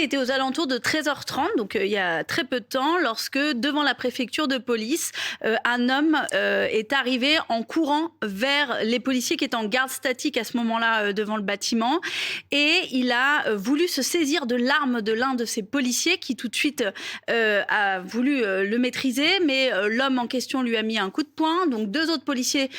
était aux alentours de 13h30, donc il y a très peu de temps, lorsque devant la préfecture de police, un homme est arrivé en courant vers les policiers qui étaient en garde statique à ce moment-là devant le bâtiment, et il a voulu se saisir de l'arme de l'un de ces policiers qui tout de suite a voulu le maîtriser, mais l'homme en question lui a mis un coup de poing. Donc 2 autres policiers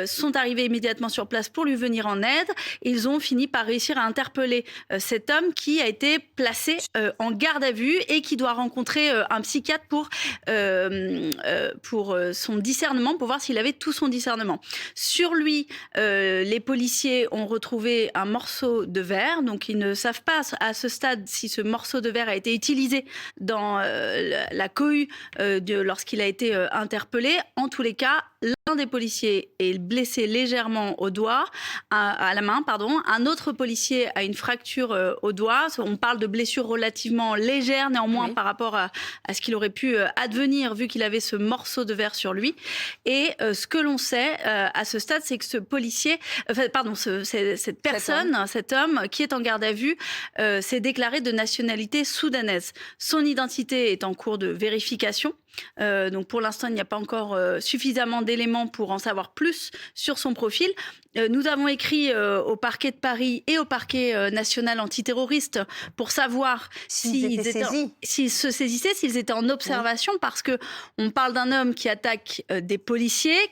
sont arrivés immédiatement sur place pour lui venir en aide. Ils ont fini par réussir à interpeller cet homme qui a été placé en garde à vue et qui doit rencontrer un psychiatre pour son discernement, pour voir s'il avait tout son discernement. Sur lui, les policiers ont retrouvé un morceau de verre, donc ils ne savent pas à ce stade si ce morceau de verre a été utilisé dans la cohue lorsqu'il a été interpellé. En tous les cas, l'un des policiers est blessé légèrement au doigt, à la main, pardon. Un autre policier a une fracture au doigt. On parle de blessures relativement légères, néanmoins, Oui. par rapport à ce qu'il aurait pu advenir, vu qu'il avait ce morceau de verre sur lui. Et ce que l'on sait à ce stade, c'est que ce policier, cette personne, cet homme qui est en garde à vue, s'est déclaré de nationalité soudanaise. Son identité est en cours de vérification. Donc pour l'instant, il n'y a pas encore suffisamment d'éléments pour en savoir plus sur son profil. Nous avons écrit au parquet de Paris et au parquet national antiterroriste pour savoir s'ils se saisissaient, s'ils étaient en observation, parce que on parle d'un homme qui attaque des policiers,